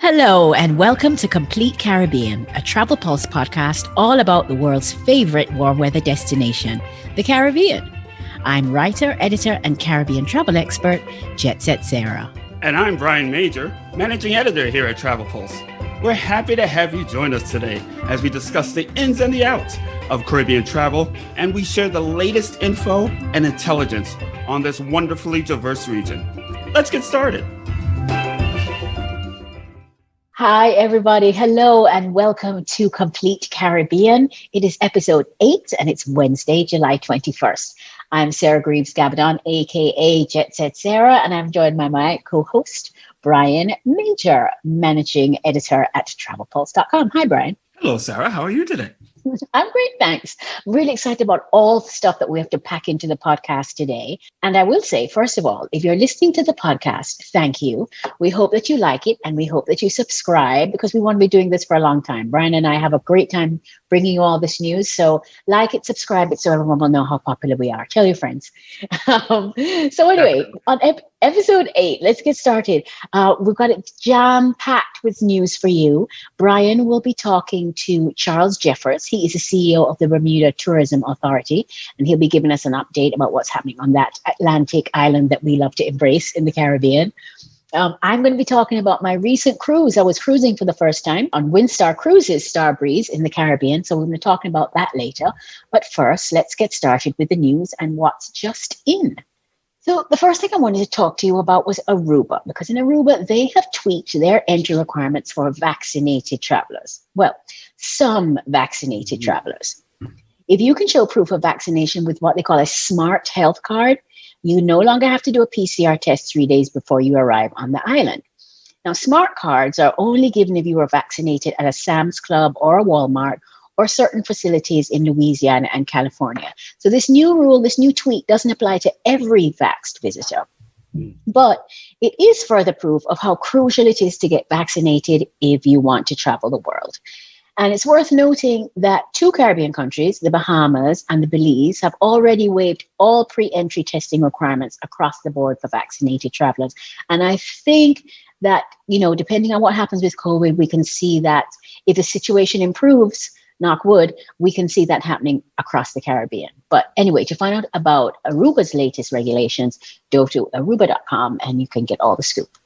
Hello and welcome to Complete Caribbean, a TravelPulse podcast all about the world's favorite warm weather destination, the Caribbean. I'm writer, editor, and Caribbean travel expert, JetSetSarah. And I'm Brian Major, managing editor here at TravelPulse. We're happy to have you join us today as we discuss the ins and the outs of Caribbean travel, and we share the latest info and intelligence on this wonderfully diverse region. Let's get started. Hi, everybody. Hello, and welcome to Complete Caribbean. It is episode 8, and it's Wednesday, July 21st. I'm Sarah Greaves-Gabbadon, a.k.a. JetSetSarah, and I'm joined by my co-host, Brian Major, managing editor at TravelPulse.com. Hi, Brian. Hello, Sarah. How are you today? I'm great, thanks. I'm really excited about all the stuff that we have to pack into the podcast today. And I will say, first of all, if you're listening to the podcast, thank you. We hope that you like it and we hope that you subscribe because we want to be doing this for a long time. Brian and I have a great time bringing you all this news. So like it, subscribe it so everyone will know how popular we are. Tell your friends. So anyway, on episode 8, let's get started. We've got it jam-packed with news for you. Brian will be talking to Charles Jeffers. He is the CEO of the Bermuda Tourism Authority, and he'll be giving us an update about what's happening on that Atlantic island that we love to embrace in the Caribbean. I'm going to be talking about my recent cruise. I was cruising for the first time on Windstar Cruises Starbreeze in the Caribbean, so we're going to be talking about that later. But first, let's get started with the news and what's just in. So the first thing I wanted to talk to you about was Aruba, because in Aruba, they have tweaked their entry requirements for vaccinated travelers. Well, some vaccinated travelers. If you can show proof of vaccination with what they call a smart health card, you no longer have to do a PCR test 3 days before you arrive on the island. Now, smart cards are only given if you are vaccinated at a Sam's Club or a Walmart or certain facilities in Louisiana and California. So this new rule, this new tweak doesn't apply to every vaxxed visitor. But it is further proof of how crucial it is to get vaccinated if you want to travel the world. And it's worth noting that 2 Caribbean countries, the Bahamas and the Belize, have already waived all pre-entry testing requirements across the board for vaccinated travelers. And I think that, depending on what happens with COVID, we can see that if the situation improves, knock wood, we can see that happening across the Caribbean. But anyway, to find out about Aruba's latest regulations, go to aruba.com and you can get all the scoop.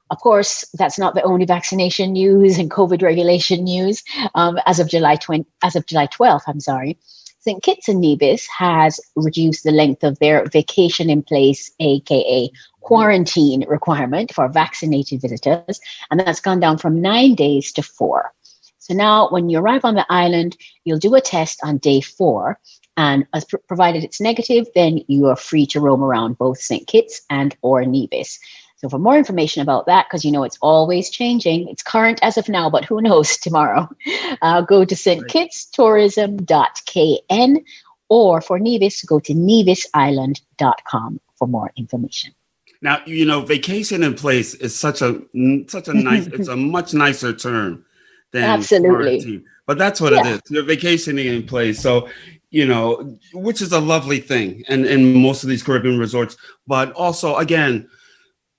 Of course, that's not the only vaccination news and COVID regulation news. As of July 12th, St. Kitts and Nevis has reduced the length of their vacation in place, aka quarantine requirement for vaccinated visitors, and that's gone down from 9 days to 4. So now when you arrive on the island, you'll do a test on day 4, and as provided it's negative, then you are free to roam around both St. Kitts and or Nevis. So for more information about that, because it's always changing, it's current as of now, but who knows tomorrow, go to stkitstourism.kn, or for Nevis, go to nevisisland.com for more information. Now, vacation in place is such a nice, it's a much nicer term than absolutely quarantine. But that's what it is. You're vacationing in place. So, which is a lovely thing in most of these Caribbean resorts. But also, again,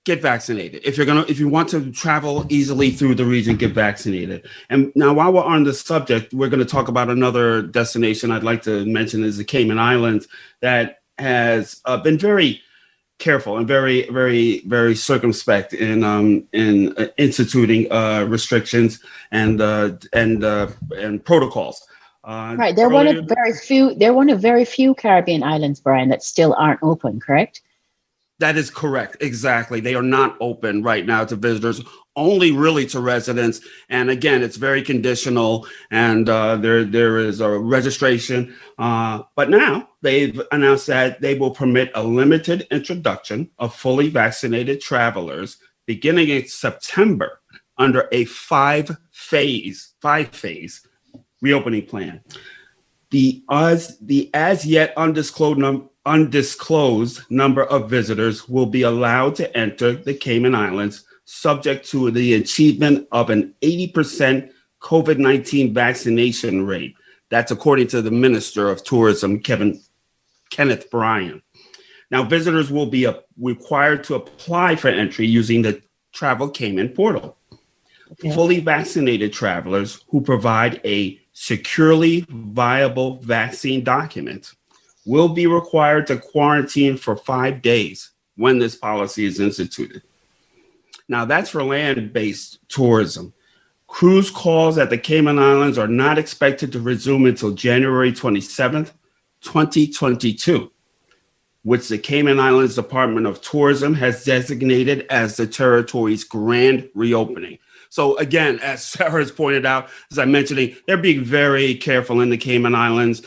get vaccinated. If you want to travel easily through the region, get vaccinated. And now while we're on the subject, we're going to talk about another destination I'd like to mention is the Cayman Islands that has been very careful and very, very, very circumspect in instituting restrictions and protocols. Right. They're one of very few Caribbean islands, Brian, that still aren't open, correct? That is correct. Exactly. They are not open right now to visitors, only really to residents. And again, it's very conditional and there is a registration. But now they've announced that they will permit a limited introduction of fully vaccinated travelers beginning in September under a five-phase reopening plan. The as yet undisclosed number of visitors will be allowed to enter the Cayman Islands, subject to the achievement of an 80% COVID-19 vaccination rate. That's according to the Minister of Tourism, Kenneth Bryan. Now, visitors will be required to apply for entry using the Travel Cayman portal. Okay. Fully vaccinated travelers who provide a securely viable vaccine document will be required to quarantine for 5 days when this policy is instituted. Now, that's for land-based tourism. Cruise calls at the Cayman Islands are not expected to resume until January 27th, 2022, which the Cayman Islands Department of Tourism has designated as the territory's grand reopening. So again, as Sarah has pointed out, as I'm mentioning, they're being very careful in the Cayman Islands.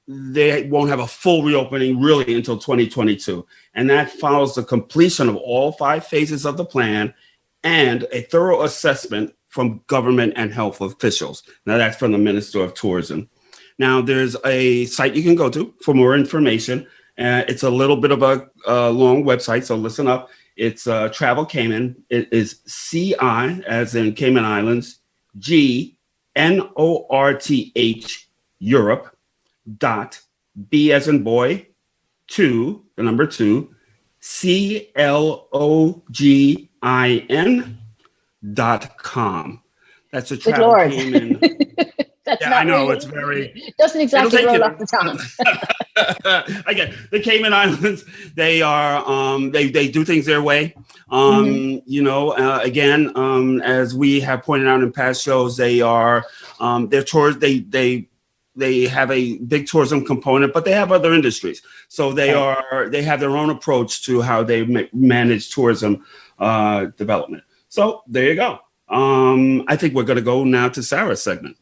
They won't have a full reopening really until 2022. And that follows the completion of all 5 phases of the plan and a thorough assessment from government and health officials. Now, that's from the Minister of Tourism. Now, there's a site you can go to for more information. It's a little bit of a long website, so listen up. It's Travel Cayman. It is CI, as in Cayman Islands, GNORTH Europe dot B as in boy 2, the number 2, CLOGIN.com. That's a Travel Cayman. That's yeah, not I know really, it's very. It doesn't exactly roll off the tongue. Again, the Cayman Islands, they are they do things their way. You know, again, as we have pointed out in past shows, they are their tours. They have a big tourism component, but they have other industries. So they have their own approach to how they manage tourism development. So there you go. I think we're going to go now to Sarah's segment.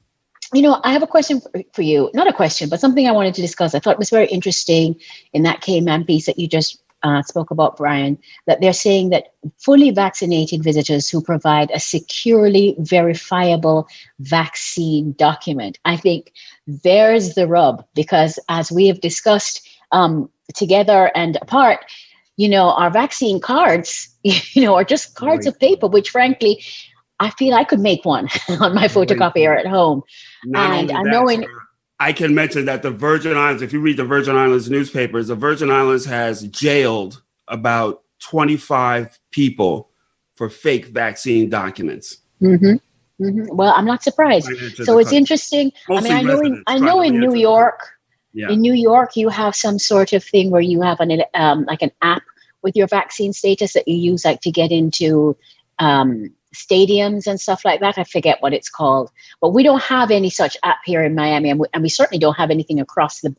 You know, I have a question for you. Not a question, but something I wanted to discuss. I thought it was very interesting in that Cayman piece that you just spoke about, Brian, that they're saying that fully vaccinated visitors who provide a securely verifiable vaccine document. I think there's the rub, because as we have discussed together and apart, you know, our vaccine cards, you know, are just cards of paper, which frankly, I feel I could make one on my photocopier at home. And I know I can mention that the Virgin Islands, if you read the Virgin Islands newspapers, the Virgin Islands has jailed about 25 people for fake vaccine documents. Well, I'm not surprised. So it's interesting. Mostly I mean, I know in New York, in New York, you have some sort of thing where you have an like an app with your vaccine status that you use like to get into stadiums and stuff like that. I forget what it's called, but we don't have any such app here in Miami, and we certainly don't have anything across the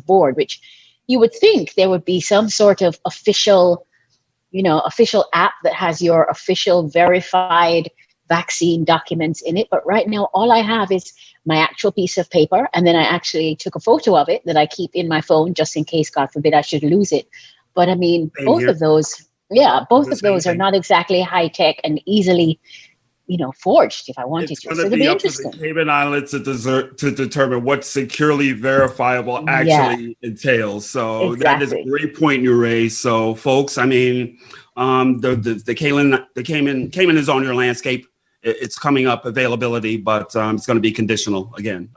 board, which you would think there would be some sort of official app that has your official verified vaccine documents in it. But right now, all I have is my actual piece of paper, and then I actually took a photo of it that I keep in my phone just in case, God forbid, I should lose it. But I mean, both of those are not exactly high tech and easily, forged if I wanted to. So it'll be interesting. Up to the Cayman Islands to determine what securely verifiable actually entails. So that is a great point you raised. So folks, I mean, the Cayman is on your landscape. It's coming up availability, but it's going to be conditional again.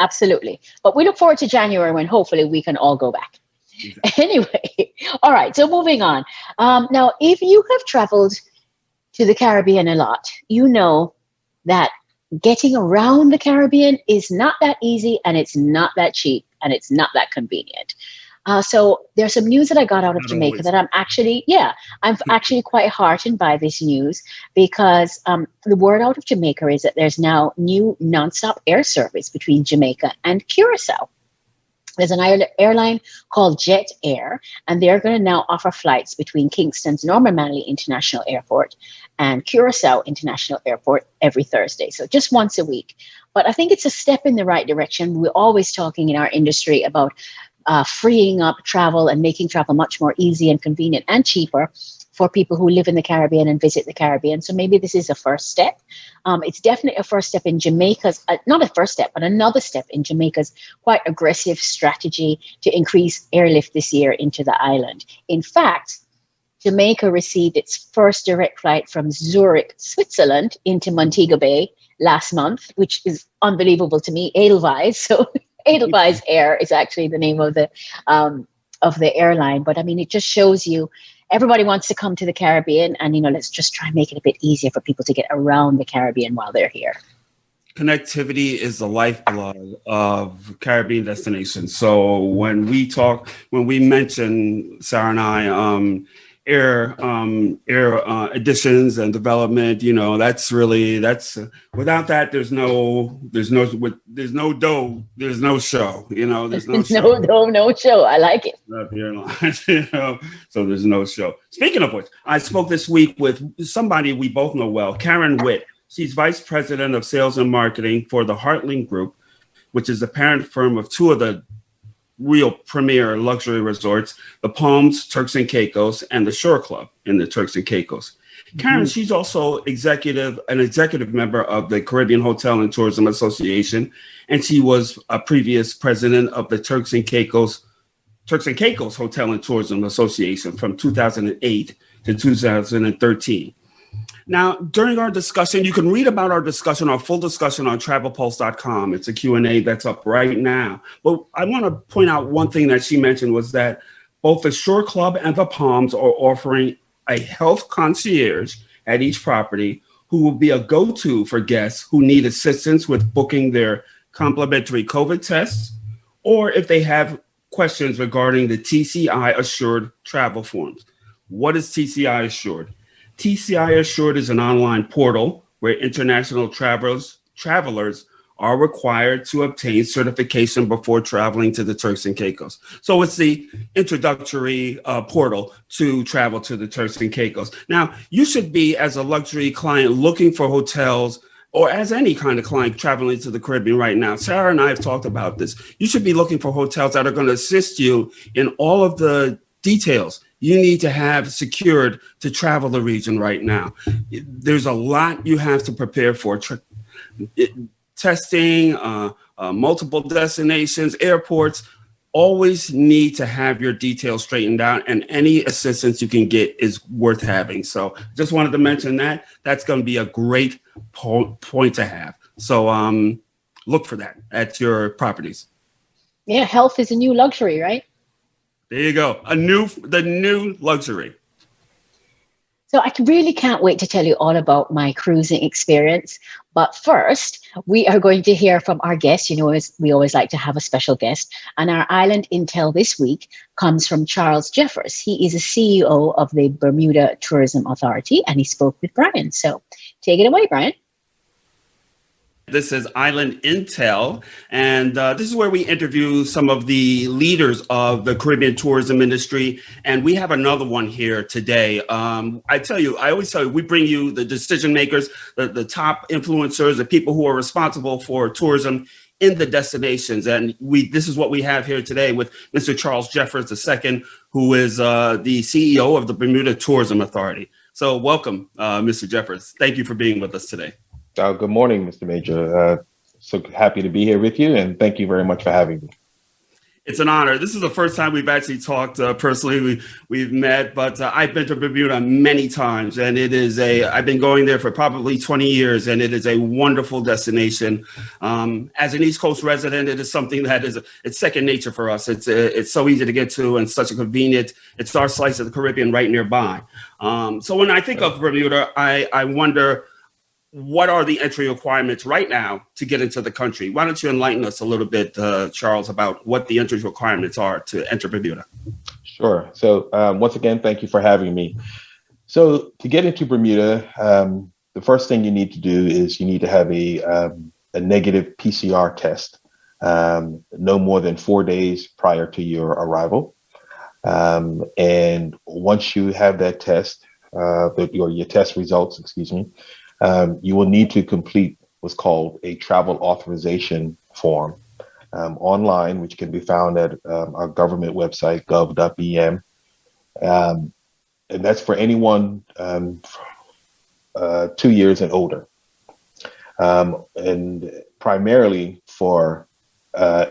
Absolutely. But we look forward to January when hopefully we can all go back. Exactly. Anyway, all right. So moving on. Now, if you have traveled to the Caribbean a lot, you know that getting around the Caribbean is not that easy, and it's not that cheap, and it's not that convenient. So there's some news that I got out of Jamaica that I'm actually quite heartened by this news, because the word out of Jamaica is that there's now new nonstop air service between Jamaica and Curacao. There's an airline called Jet Air, and they're going to now offer flights between Kingston's Norman Manley International Airport and Curacao International Airport every Thursday. So just once a week. But I think it's a step in the right direction. We're always talking in our industry about freeing up travel and making travel much more easy and convenient and cheaper for people who live in the Caribbean and visit the Caribbean. So maybe this is a first step. It's definitely a first step in Jamaica's, not a first step, but another step in Jamaica's quite aggressive strategy to increase airlift this year into the island. In fact, Jamaica received its first direct flight from Zurich, Switzerland into Montego Bay last month, which is unbelievable to me, Edelweiss. So Edelweiss Air is actually the name of the airline. But I mean, it just shows you everybody wants to come to the Caribbean, and let's just try and make it a bit easier for people to get around the Caribbean while they're here. Connectivity is the lifeblood of Caribbean destinations. So when we mention, Sarah and I, air additions and development, that's without that, there's no dough, there's no show, there's no show. no show. I like it. So there's no show. Speaking of which, I spoke this week with somebody we both know well, Karen Witt. She's vice president of sales and marketing for the Heartland Group, which is the parent firm of two of the real premier luxury resorts, the Palms, Turks and Caicos, and the Shore Club in the Turks and Caicos. Karen, she's also an executive member of the Caribbean Hotel and Tourism Association, and she was a previous president of the Turks and Caicos Hotel and Tourism Association from 2008 to 2013. Now, during our discussion, you can read about our discussion, our full discussion on TravelPulse.com. It's a Q&A that's up right now. But I want to point out one thing that she mentioned was that both the Shore Club and the Palms are offering a health concierge at each property who will be a go-to for guests who need assistance with booking their complimentary COVID tests, or if they have questions regarding the TCI Assured travel forms. What is TCI Assured? TCI Assured is an online portal where international travelers are required to obtain certification before traveling to the Turks and Caicos. So it's the introductory portal to travel to the Turks and Caicos. Now, you should be, as a luxury client, looking for hotels, or as any kind of client traveling to the Caribbean right now. Sarah and I have talked about this. You should be looking for hotels that are going to assist you in all of the details you need to have secured to travel the region right now. There's a lot you have to prepare for. Testing, multiple destinations, airports, always need to have your details straightened out, and any assistance you can get is worth having. So just wanted to mention that. That's going to be a great point to have. So look for that at your properties. Yeah, health is a new luxury, right? There you go. The new luxury. So I really can't wait to tell you all about my cruising experience. But first, we are going to hear from our guest. We always like to have a special guest. And our island intel this week comes from Charles Jeffers. He is a CEO of the Bermuda Tourism Authority, and he spoke with Brian. So take it away, Brian. This is Island Intel, and this is where we interview some of the leaders of the Caribbean tourism industry, and we have another one here today. I always tell you, we bring you the decision makers, the top influencers, the people who are responsible for tourism in the destinations, and this is what we have here today with Mr. Charles Jeffers II, who is the CEO of the Bermuda Tourism Authority. So welcome, Mr. Jeffers. Thank you for being with us today. Good morning, Mr. Major. So happy to be here with you, and thank you very much for having me. It's an honor. This is the first time we've actually talked personally. We've met, but I've been to Bermuda many times, and I've been going there for probably 20 years, and it is a wonderful destination. As an East Coast resident, it is something that it's second nature for us. It's so easy to get to and such a convenient. It's our slice of the Caribbean right nearby. So when I think of Bermuda, I wonder, what are the entry requirements right now to get into the country? Why don't you enlighten us a little bit, Charles, about what the entry requirements are to enter Bermuda? Sure. So once again, thank you for having me. So to get into Bermuda, the first thing you need to do is you need to have a negative PCR test no more than 4 days prior to your arrival. And once you have that test, your test results, you will need to complete what's called a travel authorization form online, which can be found at our government website, gov.bm. And that's for anyone 2 years and older, and primarily for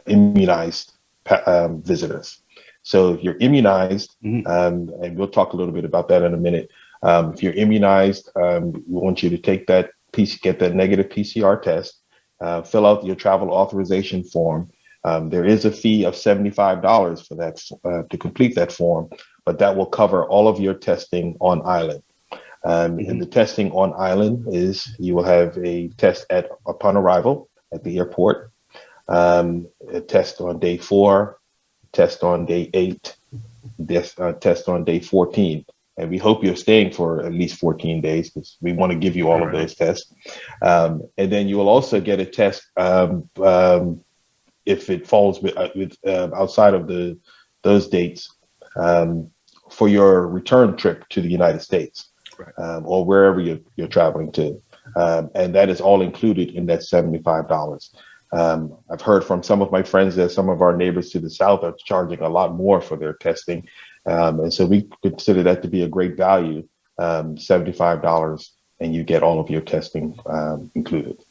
immunized visitors. So if you're immunized, and we'll talk a little bit about that in a minute. If you're immunized, we want you to take get that negative PCR test, fill out your travel authorization form. There is a fee of $75 for that to complete that form, but that will cover all of your testing on island. And the testing on island is you will have a test upon arrival at the airport, a test on day 4, test on day 8, test on day 14. And we hope you're staying for at least 14 days because we want to give you all of those tests. And then you will also get a test if it falls outside of those dates for your return trip to the United States, or wherever you're traveling to. And that is all included in that $75. I've heard from some of my friends that some of our neighbors to the south are charging a lot more for their testing. And so we consider that to be a great value, $75, and you get all of your testing included.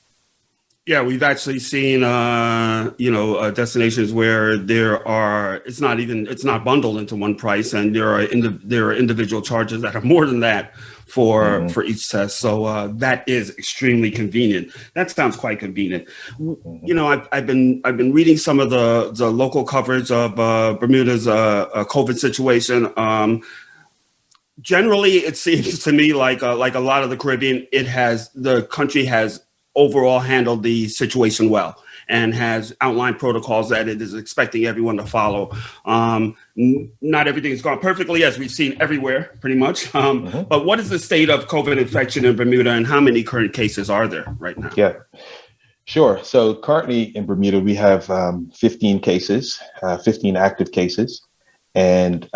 Yeah, we've actually seen, destinations where it's not bundled into one price, and there are individual charges that are more than that for each test. So that is extremely convenient. That sounds quite convenient. I've been reading some of the local coverage of Bermuda's COVID situation. Generally, it seems to me like a lot of the Caribbean, the country has overall handled the situation well and has outlined protocols that it is expecting everyone to follow. Not everything has gone perfectly, as we've seen everywhere, pretty much. But what is the state of COVID infection in Bermuda, and how many current cases are there right now? Yeah, sure. So currently in Bermuda, we have 15 cases, 15 active cases. And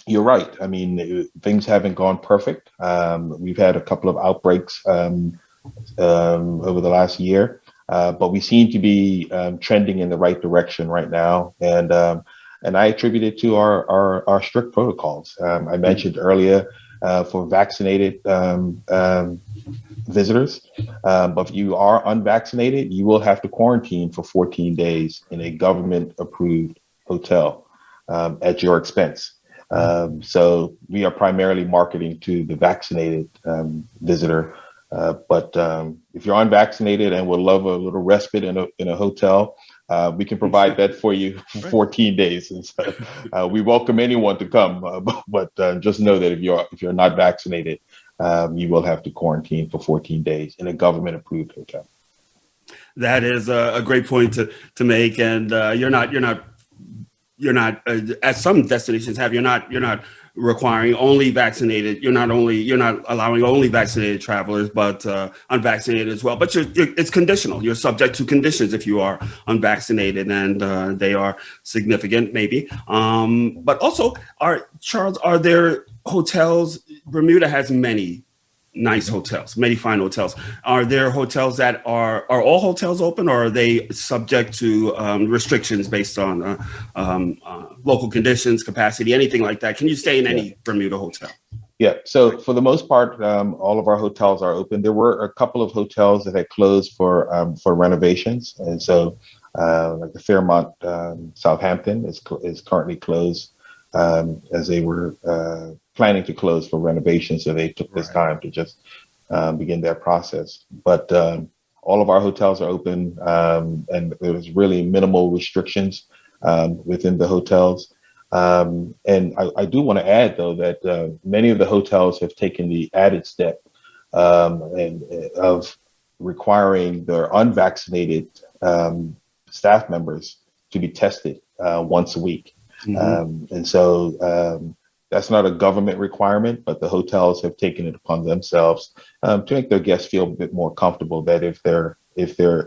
you're right. I mean, things haven't gone perfect. We've had a couple of outbreaks over the last year, but we seem to be trending in the right direction right now, and I attribute it to our strict protocols. I mentioned earlier for vaccinated visitors, but if you are unvaccinated, you will have to quarantine for 14 days in a government-approved hotel at your expense. So we are primarily marketing to the vaccinated visitor. But if you're unvaccinated and would love a little respite in a hotel, we can provide that for you for 14 days. And so, we welcome anyone to come, but just know that if you're not vaccinated, you will have to quarantine for 14 days in a government-approved hotel. That is a great point to make, and you're not as some destinations have. You're not requiring only vaccinated. You're not allowing only vaccinated travelers, but unvaccinated as well. But it's conditional. You're subject to conditions if you are unvaccinated, and they are significant, maybe. But also, Charles, are there hotels? Bermuda has many nice hotels, many fine hotels. Are there hotels that are all hotels open, or are they subject to restrictions based on local conditions, capacity, anything like that? Can you stay in any Bermuda hotel? Yeah. So for the most part, all of our hotels are open. There were a couple of hotels that had closed for renovations, and so like the Fairmont Southampton is currently closed as they were planning to close for renovations. So they took this time to just begin their process. But all of our hotels are open, and there was really minimal restrictions within the hotels. And I do want to add, though, that many of the hotels have taken the added step of requiring their unvaccinated staff members to be tested once a week. And so that's not a government requirement, but the hotels have taken it upon themselves to make their guests feel a bit more comfortable that if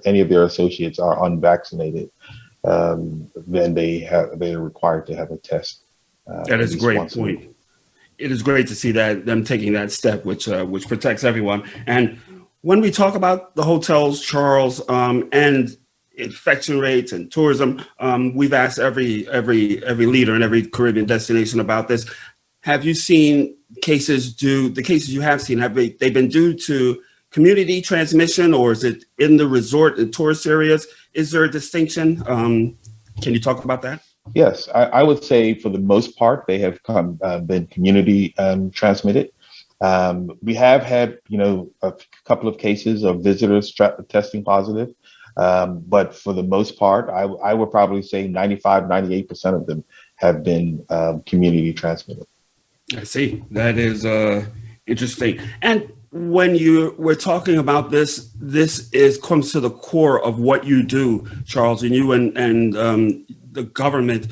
any of their associates are unvaccinated, then they're required to have a test. That is a great point. It is great to see that them taking that step, which protects everyone. And when we talk about the hotels, Charles, and infection rates and tourism, we've asked every leader in every Caribbean destination about this. Have you seen the cases you have seen, have they been due to community transmission, or is it in the resort and tourist areas? Is there a distinction? Can you talk about that? Yes, I would say for the most part, they have been community transmitted. We have had, a couple of cases of visitors testing positive. But for the most part, I would probably say 95, 98% of them have been community transmitted. I see. That is interesting. And when we're talking about this comes to the core of what you do, Charles, and you and the government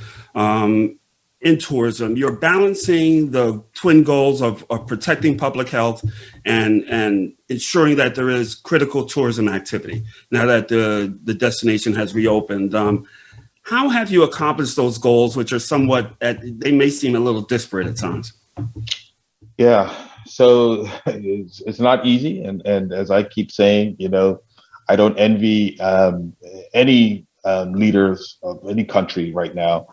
in tourism. You're balancing the twin goals of protecting public health and ensuring that there is critical tourism activity now that the destination has reopened. How have you accomplished those goals, which are they may seem a little disparate at times? Yeah, so it's not easy. And as I keep saying, I don't envy any leaders of any country right now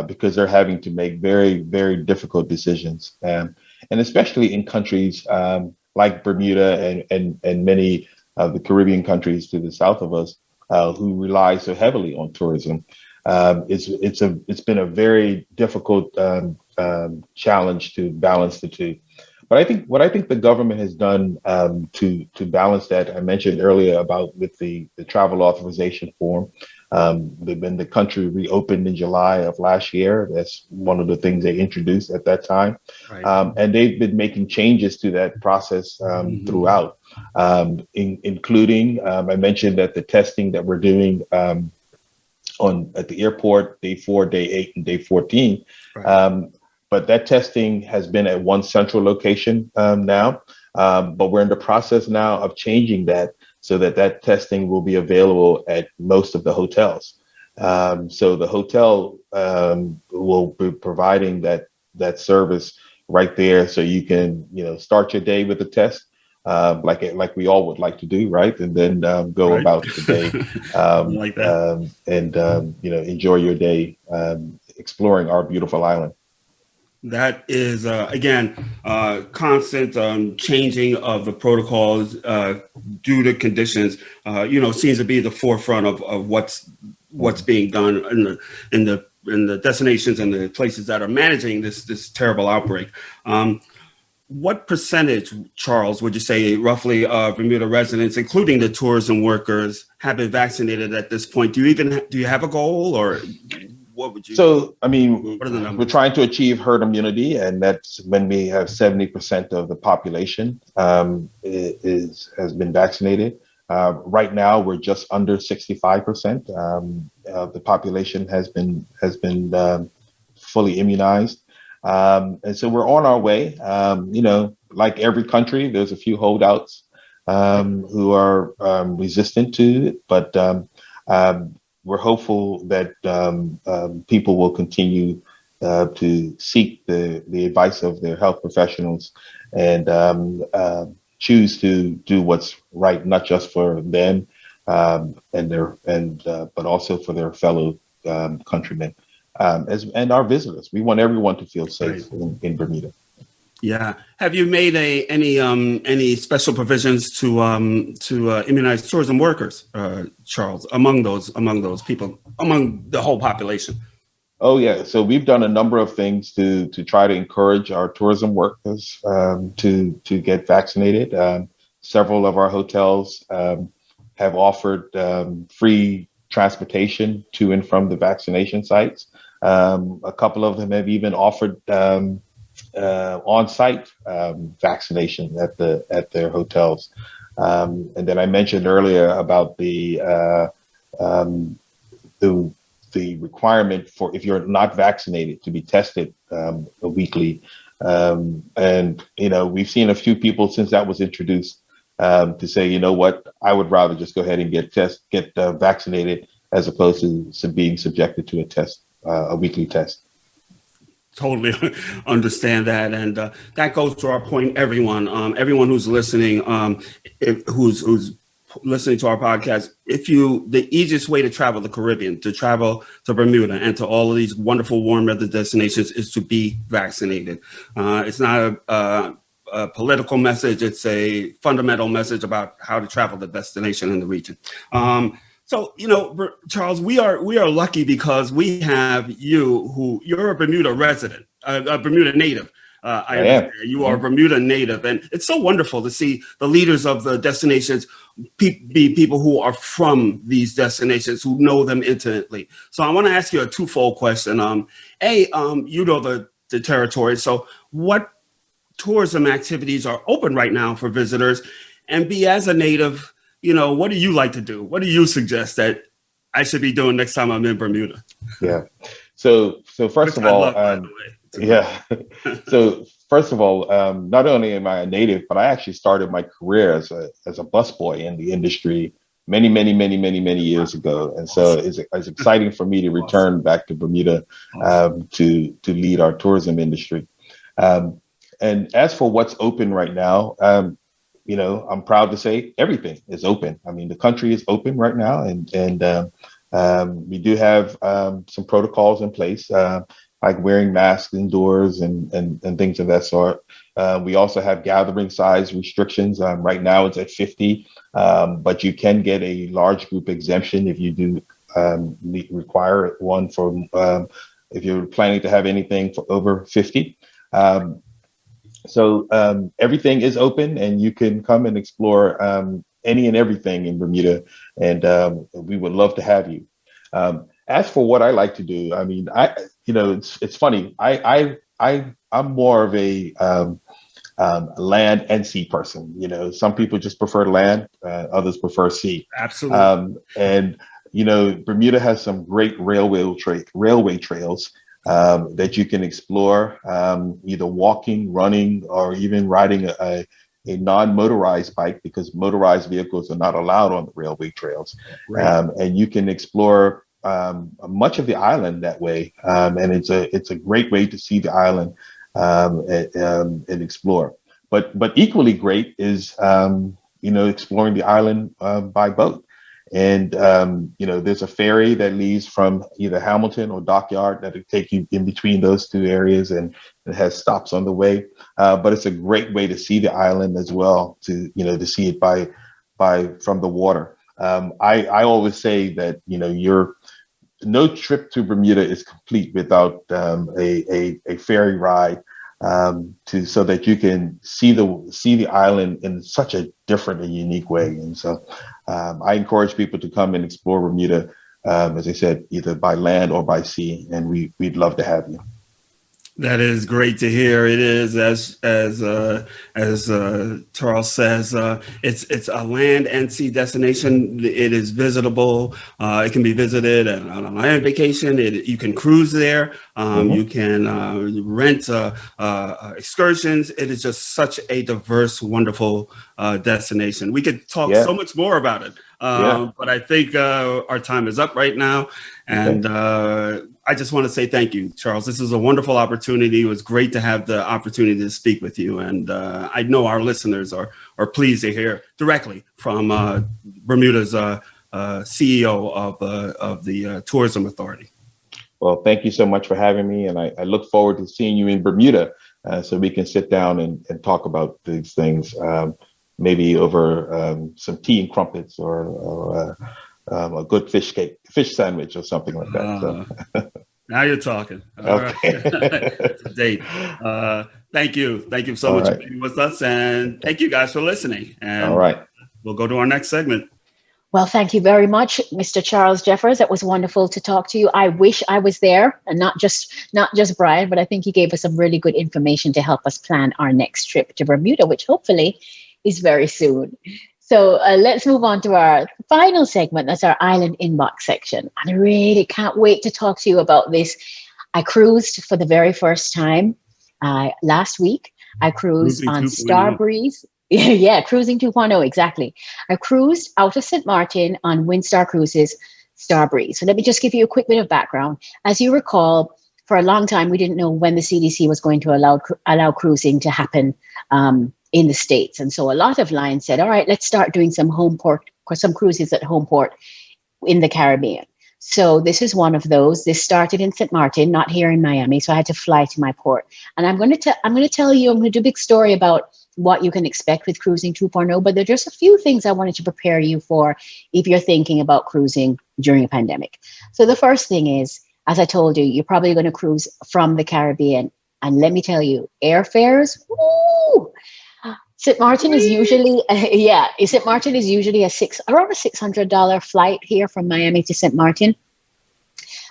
because they're having to make very, very difficult decisions. And especially in countries like Bermuda and many of the Caribbean countries to the south of us who rely so heavily on tourism. It's been a very difficult challenge to balance the two. But what I think the government has done to balance that, I mentioned earlier about with the travel authorization form. When the country reopened in July of last year, that's one of the things they introduced at that time. Right. And they've been making changes to that process throughout, including, I mentioned that the testing that we're doing at the airport, day 4, day 8, and day 14. Right. But that testing has been at one central location now. But we're in the process now of changing that so that testing will be available at most of the hotels. So the hotel will be providing that service right there, so you can start your day with a test, like we all would like to do, right? And then go right about the day like that. And enjoy your day exploring our beautiful island. That is, again, constant changing of the protocols due to conditions, seems to be the forefront of what's being done in the destinations and the places that are managing this terrible outbreak. What percentage, Charles, would you say roughly of Bermuda residents, including the tourism workers, have been vaccinated at this point? Do you have a goal, or what would you? So, I mean, we're trying to achieve herd immunity, and that's when we have 70% of the population has been vaccinated. Right now, we're just under 65% of the population has been fully immunized, and so we're on our way. Like every country, there's a few holdouts who are resistant to it, but we're hopeful that people will continue to seek the advice of their health professionals and choose to do what's right, not just for them but also for their fellow countrymen and our visitors. We want everyone to feel safe in Bermuda. Yeah. Have you made any special provisions to immunize tourism workers, Charles, among those people, among the whole population? Oh yeah. So we've done a number of things to try to encourage our tourism workers to get vaccinated. Several of our hotels have offered free transportation to and from the vaccination sites. A couple of them have even offered on-site vaccination at their hotels, and then I mentioned earlier about the requirement for, if you're not vaccinated, to be tested weekly, and we've seen a few people since that was introduced to say, you know what, I would rather just go ahead and get vaccinated as opposed to being subjected to a weekly test. Totally understand that, and that goes to our point. Everyone who's listening, who's listening to our podcast, the easiest way to travel the Caribbean, to travel to Bermuda, and to all of these wonderful warm weather destinations is to be vaccinated. It's not a political message; it's a fundamental message about how to travel the destination in the region. So, Charles, we are lucky because we have you're a Bermuda resident, a Bermuda native. I understand you are a Bermuda native, and it's so wonderful to see the leaders of the destinations be people who are from these destinations, who know them intimately. So I want to ask you a twofold question. You know the territory. So what tourism activities are open right now for visitors? And B, as a native, what do you like to do? What do you suggest that I should be doing next time I'm in Bermuda? Yeah. So first of all, So first of all, not only am I a native, but I actually started my career as a busboy in the industry many years ago. And so it's exciting for me to return back to Bermuda to lead our tourism industry. And as for what's open right now, I'm proud to say everything is open. I mean, the country is open right now, and we do have some protocols in place, like wearing masks indoors and things of that sort. We also have gathering size restrictions. Right now it's at 50, but you can get a large group exemption if you do require one for if you're planning to have anything for over 50. So everything is open, and you can come and explore any and everything in Bermuda, and we would love to have you. As for what I like to do, I mean, it's funny. I'm more of a land and sea person. Some people just prefer land, others prefer sea. Absolutely. And Bermuda has some great railway trails that you can explore, either walking, running, or even riding a non-motorized bike, because motorized vehicles are not allowed on the railway trails. Right. And you can explore much of the island that way, and it's a great way to see the island and explore. But equally great is exploring the island by boat. And there's a ferry that leaves from either Hamilton or Dockyard that'll take you in between those two areas, and it has stops on the way. But it's a great way to see the island as well, to see it from the water. I always say that no trip to Bermuda is complete without a ferry ride, so that you can see the island in such a different and unique way. And so I encourage people to come and explore Bermuda, as I said, either by land or by sea, and we'd love to have you. That is great to hear. It is, as Charles says, it's a land and sea destination. It is visitable. It can be visited on a land vacation. You can cruise there. You can rent excursions. It is just such a diverse, wonderful destination. We could talk so much more about it, but I think our time is up right now, and I just want to say thank you, Charles. This is a wonderful opportunity. It was great to have the opportunity to speak with you. And I know our listeners are pleased to hear directly from Bermuda's CEO of the Tourism Authority. Well, thank you so much for having me. And I look forward to seeing you in Bermuda so we can sit down and talk about these things, maybe over some tea and crumpets or a good fish sandwich or something like that. Now you're talking. All right. It's a date. Thank you so much for being with us, and thank you guys for listening. And all right, we'll go to our next segment. Well, thank you very much, Mr. Charles Jeffers. It was wonderful to talk to you. I wish I was there, and not just Brian, but I think he gave us some really good information to help us plan our next trip to Bermuda, which hopefully is very soon. So let's move on to our final segment. That's our Island Inbox section. And I really can't wait to talk to you about this. I cruised for the very first time last week. I cruised on Starbreeze. Yeah, cruising 2.0, exactly. I cruised out of St. Martin on Windstar Cruises Starbreeze. So let me just give you a quick bit of background. As you recall, for a long time, we didn't know when the CDC was going to allow cruising to happen in the States. And so a lot of lines said, all right, let's start doing some cruises at home port in the Caribbean. So this is one of those. This started in St. Martin, not here in Miami. So I had to fly to my port. And I'm going to tell you, I'm going to do a big story about what you can expect with cruising 2.0, but there are just a few things I wanted to prepare you for if you're thinking about cruising during a pandemic. So the first thing is, as I told you, you're probably going to cruise from the Caribbean And let me tell you, airfares, woo, St. Martin is usually, St. Martin is usually around a $600 flight here from Miami to St. Martin.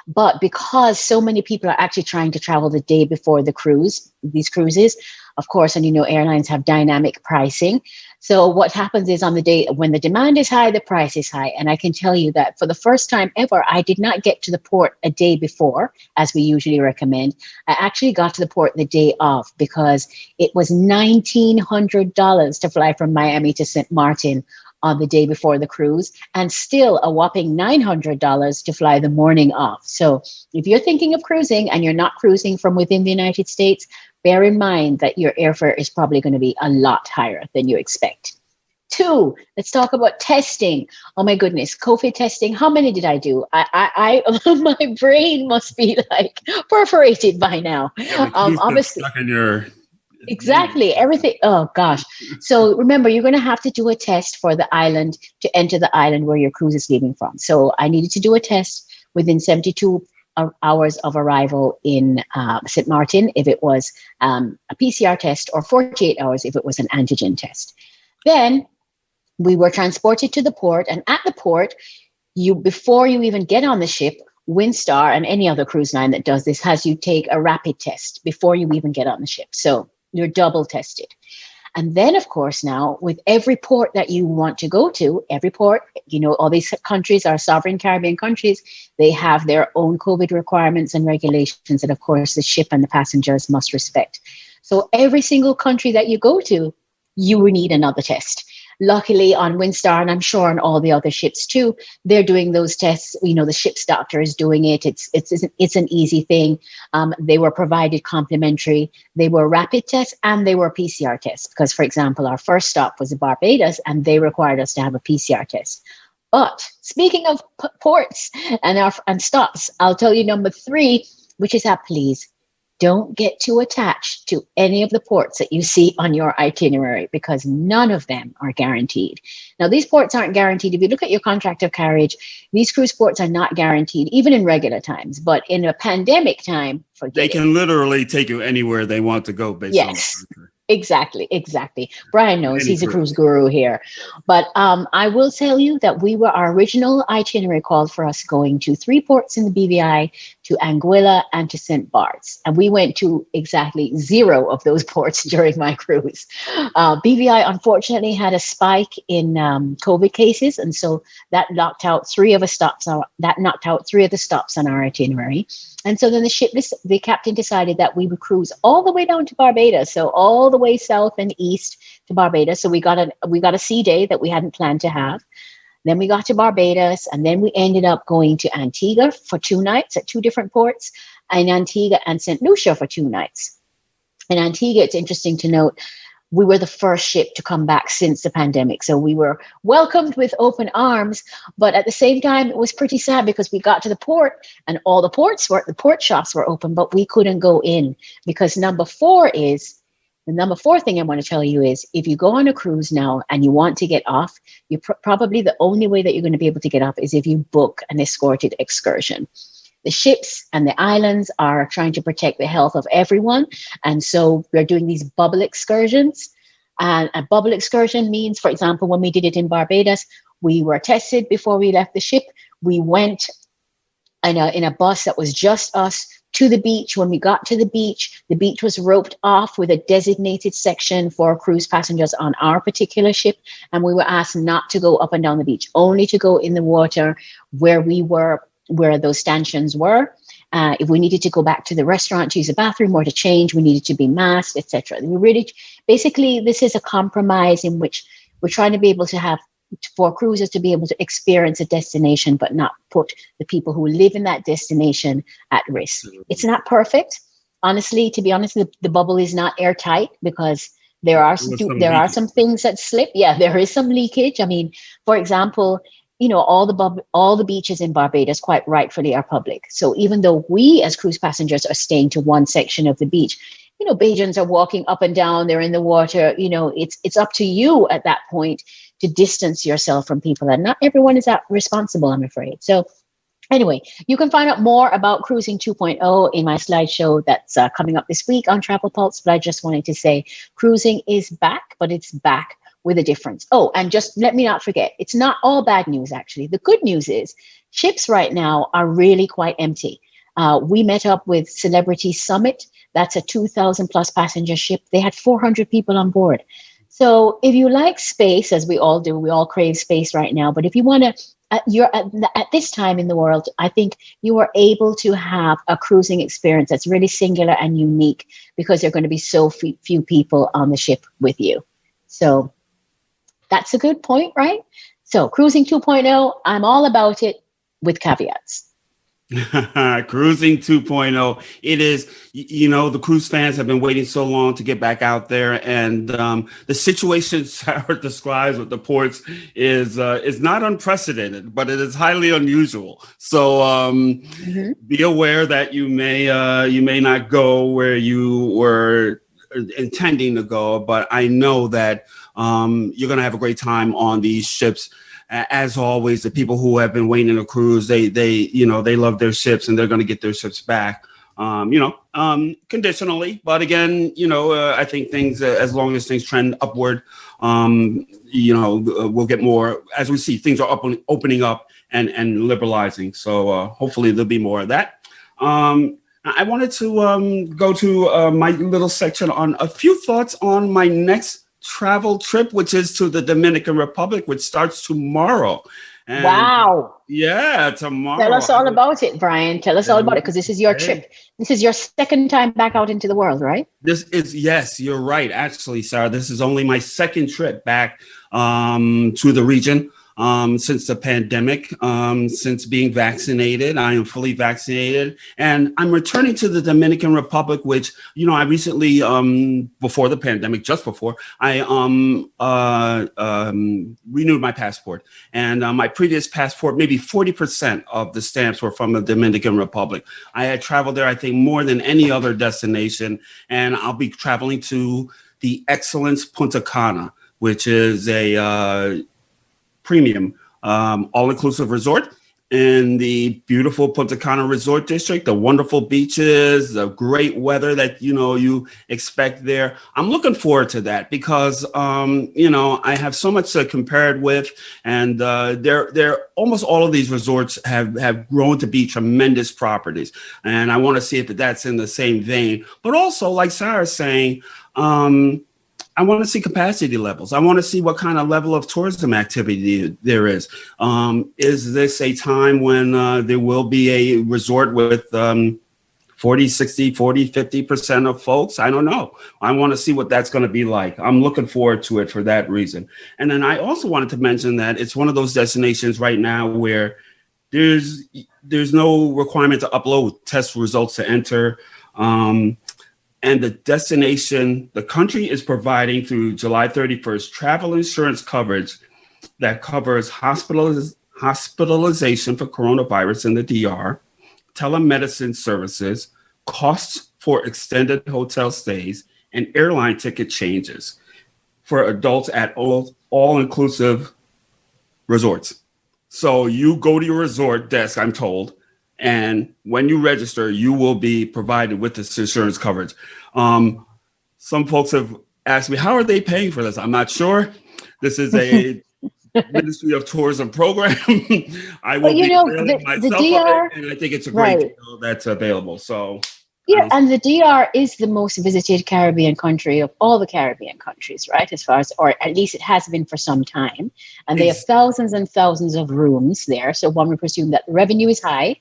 But because so many people are actually trying to travel the day before these cruises, of course, and airlines have dynamic pricing. So what happens is on the day when the demand is high, the price is high. And I can tell you that for the first time ever, I did not get to the port a day before, as we usually recommend. I actually got to the port the day of because it was $1,900 to fly from Miami to St. Martin on the day before the cruise, and still a whopping $900 to fly the morning off. So if you're thinking of cruising and you're not cruising from within the United States, bear in mind that your airfare is probably going to be a lot higher than you expect. 2, let's talk about testing. Oh my goodness, COVID testing. How many did I do? I my brain must be like perforated by now. Obviously, stuck in your exactly everything. Oh gosh. So remember, you're going to have to do a test for the island to enter the island where your cruise is leaving from. So I needed to do a test within 72 hours of arrival in St. Martin if it was a PCR test, or 48 hours if it was an antigen test. Then we were transported to the port, and at the port, before you even get on the ship, Windstar and any other cruise line that does this has you take a rapid test before you even get on the ship. So you're double tested. And then, of course, now with every port that you want to go to, every port, all these countries are sovereign Caribbean countries. They have their own COVID requirements and regulations that, of course, the ship and the passengers must respect. So every single country that you go to, you will need another test. Luckily on Windstar, and I'm sure on all the other ships too, they're doing those tests. The ship's doctor is doing it. It's an easy thing. They were provided complimentary. They were rapid tests and they were PCR tests because, for example, our first stop was Barbados and they required us to have a PCR test. But speaking of ports and stops, I'll tell you number 3, which is please don't get too attached to any of the ports that you see on your itinerary because none of them are guaranteed. Now, these ports aren't guaranteed. If you look at your contract of carriage, these cruise ports are not guaranteed, even in regular times. But in a pandemic time, they can literally take you anywhere they want to go based on the contract. Exactly. Brian knows he's a cruise guru here. But I will tell you that our original itinerary called for us going to 3 ports in the BVI, to Anguilla and to St. Bart's. And we went to exactly 0 of those ports during my cruise. BVI, unfortunately, had a spike in COVID cases. And so that knocked out 3 of the stops on our itinerary. And so then the captain decided that we would cruise all the way down to Barbados. So all the way south and east to Barbados. So we got a sea day that we hadn't planned to have. Then we got to Barbados, and then we ended up going to Antigua for 2 nights at 2 different ports, and Antigua and St. Lucia for 2 nights. In Antigua, it's interesting to note, we were the first ship to come back since the pandemic. So we were welcomed with open arms, but at the same time, it was pretty sad because we got to the port and all the port shops were open, but we couldn't go in because the number 4 thing I want to tell you is if you go on a cruise now and you want to get off, you probably the only way that you're going to be able to get off is if you book an escorted excursion. The ships and the islands are trying to protect the health of everyone. And so we're doing these bubble excursions. And a bubble excursion means, for example, when we did it in Barbados, we were tested before we left the ship. We went in a bus that was just us to the beach. When we got to the beach was roped off with a designated section for cruise passengers on our particular ship. And we were asked not to go up and down the beach, only to go in the water where those stanchions were. If we needed to go back to the restaurant to use a bathroom or to change, we needed to be masked, etc. Basically, this is a compromise in which we're trying to be able to have for cruisers to be able to experience a destination, but not put the people who live in that destination at risk. It's not perfect. Honestly, to be honest, the bubble is not airtight because there are some things that slip. Yeah, there is some leakage. I mean, for example, all the beaches in Barbados quite rightfully are public. So even though we as cruise passengers are staying to one section of the beach, Bajans are walking up and down, they're in the water, it's up to you at that point to distance yourself from people. And not everyone is that responsible, I'm afraid. So Anyway, you can find out more about Cruising 2.0 in my slideshow that's coming up this week on Travel Pulse. But I just wanted to say cruising is back, but it's back with a difference. Oh, and just let me not forget, it's not all bad news, actually. The good news is ships right now are really quite empty. We met up with Celebrity Summit. That's a 2,000 plus passenger ship. They had 400 people on board. So if you like space, as we all do, we all crave space right now. But if you want to, you're at this time in the world, I think you are able to have a cruising experience that's really singular and unique because there are going to be so few people on the ship with you. So that's a good point, right? So Cruising 2.0, I'm all about it with caveats. Cruising 2.0. It is, the cruise fans have been waiting so long to get back out there, and the situation Sarah describes with the ports is not unprecedented, but it is highly unusual. So be aware that you may not go where you were intending to go, but I know that you're going to have a great time on these ships. As always, the people who have been waiting to cruise, they love their ships and they're going to get their ships back, conditionally. But again, I think things, as long as things trend upward, we'll get more as we see things are opening up and liberalizing. So hopefully there'll be more of that. I wanted to go to my little section on a few thoughts on my next travel trip, which is to the Dominican Republic, which starts tomorrow. And wow. Yeah, tomorrow. Tell us all about it, Brian. Tell us all about it, because this is your trip. This is your second time back out into the world, right? Yes, you're right. Actually, Sarah, this is only my second trip back to the region since the pandemic, since being vaccinated. I am fully vaccinated, and I'm returning to the Dominican Republic, which, I recently, before the pandemic, just before, I renewed my passport. And my previous passport, maybe 40% of the stamps were from the Dominican Republic. I had traveled there, I think, more than any other destination, and I'll be traveling to the Excellence Punta Cana, which is a premium all-inclusive resort in the beautiful Punta Cana Resort District, the wonderful beaches, the great weather that you expect there. I'm looking forward to that because I have so much to compare it with, and they're almost all of these resorts have grown to be tremendous properties, and I want to see if that's in the same vein. But also, like Sarah's saying, I want to see capacity levels. I want to see what kind of level of tourism activity there is. Is this a time when there will be a resort with 40, 60, 40, 50% of folks? I don't know. I want to see what that's going to be like. I'm looking forward to it for that reason. And then I also wanted to mention that it's one of those destinations right now where there's no requirement to upload test results to enter. And the destination, the country is providing through July 31st, travel insurance coverage that covers hospitalization for coronavirus in the DR, telemedicine services, costs for extended hotel stays, and airline ticket changes for adults at all-inclusive resorts. So you go to your resort desk, I'm told, and when you register, you will be provided with this insurance coverage. Some folks have asked me, how are they paying for this? I'm not sure. This is a Ministry of Tourism program. I will be trailing myself on it, and I think it's a great deal that's available. So yeah, and the DR is the most visited Caribbean country of all the Caribbean countries, right? As far as, or at least it has been for some time. And they have thousands and thousands of rooms there. So one would presume that the revenue is high.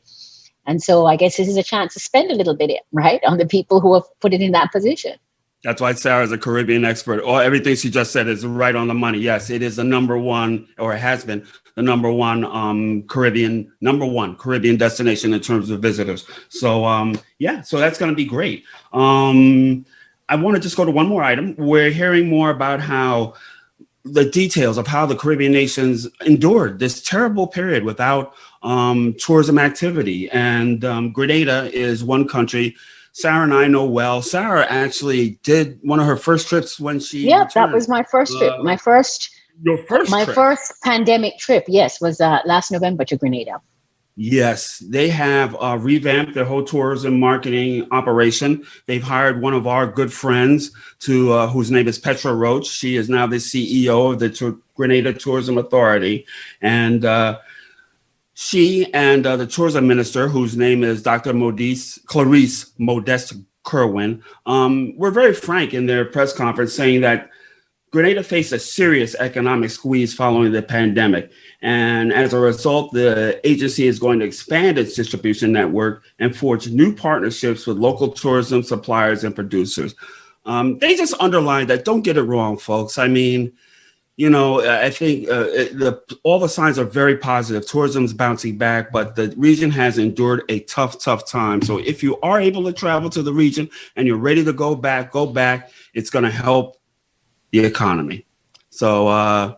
And so I guess this is a chance to spend a little bit, right, on the people who have put it in that position. That's why Sarah's a Caribbean expert. Everything she just said is right on the money. Yes, it is the number one, or it has been the number one Caribbean destination in terms of visitors. So so that's going to be great. I want to just go to one more item. We're hearing more about how the details of how the Caribbean nations endured this terrible period without tourism activity. And Grenada is one country Sarah and I know well. Sarah actually did one of her first trips when she returned. That was my first trip. Your first trip. First pandemic trip, yes, was last November to Grenada. Yes, they have revamped their whole tourism marketing operation. They've hired one of our good friends to whose name is Petra Roach. She is now the CEO of the Grenada Tourism Authority. And she and the tourism minister, whose name is Dr. Clarice Modeste Kerwin, were very frank in their press conference saying that Grenada faced a serious economic squeeze following the pandemic. And as a result, the agency is going to expand its distribution network and forge new partnerships with local tourism suppliers and producers. They just underlined that. Don't get it wrong, folks. I mean, I think all the signs are very positive. Tourism's bouncing back, but the region has endured a tough time. So if you are able to travel to the region and you're ready to go back. It's going to help the economy. So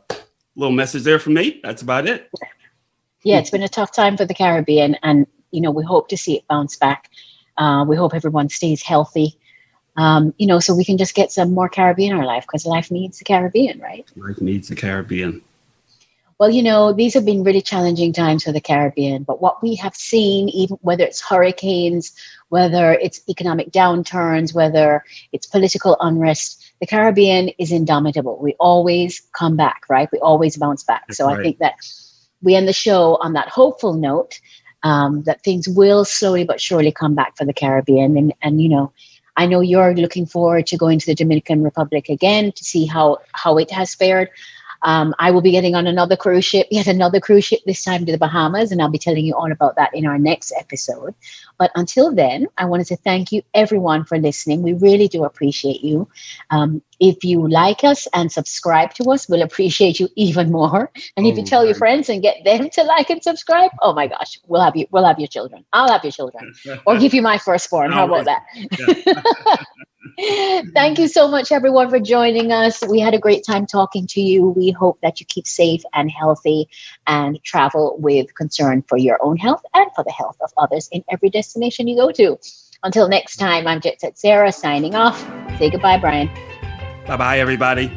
little message there from me. That's about it. Yeah, it's been a tough time for the Caribbean, and we hope to see it bounce back. We hope everyone stays healthy, so we can just get some more Caribbean in our life, because life needs the Caribbean, right? Life needs the Caribbean. Well, these have been really challenging times for the Caribbean, but what we have seen, even whether it's hurricanes, whether it's economic downturns, whether it's political unrest, the Caribbean is indomitable. We always come back, right? We always bounce back. That's so right. I think that we end the show on that hopeful note, that things will slowly but surely come back for the Caribbean. And I know you're looking forward to going to the Dominican Republic again to see how it has fared. I will be getting on yet another cruise ship, this time to the Bahamas, and I'll be telling you all about that in our next episode. But until then, I wanted to thank you, everyone, for listening. We really do appreciate you. If you like us and subscribe to us, we'll appreciate you even more. And if you tell your friends and get them to like and subscribe, oh my gosh, we'll have your children. I'll have your children, or give you my firstborn. How about that? Yeah. Thank you so much, everyone, for joining us. We had a great time talking to you. We hope that you keep safe and healthy and travel with concern for your own health and for the health of others in every destination you go to. Until next time, I'm JetSetSarah signing off. Say goodbye, Brian. Bye-bye, everybody.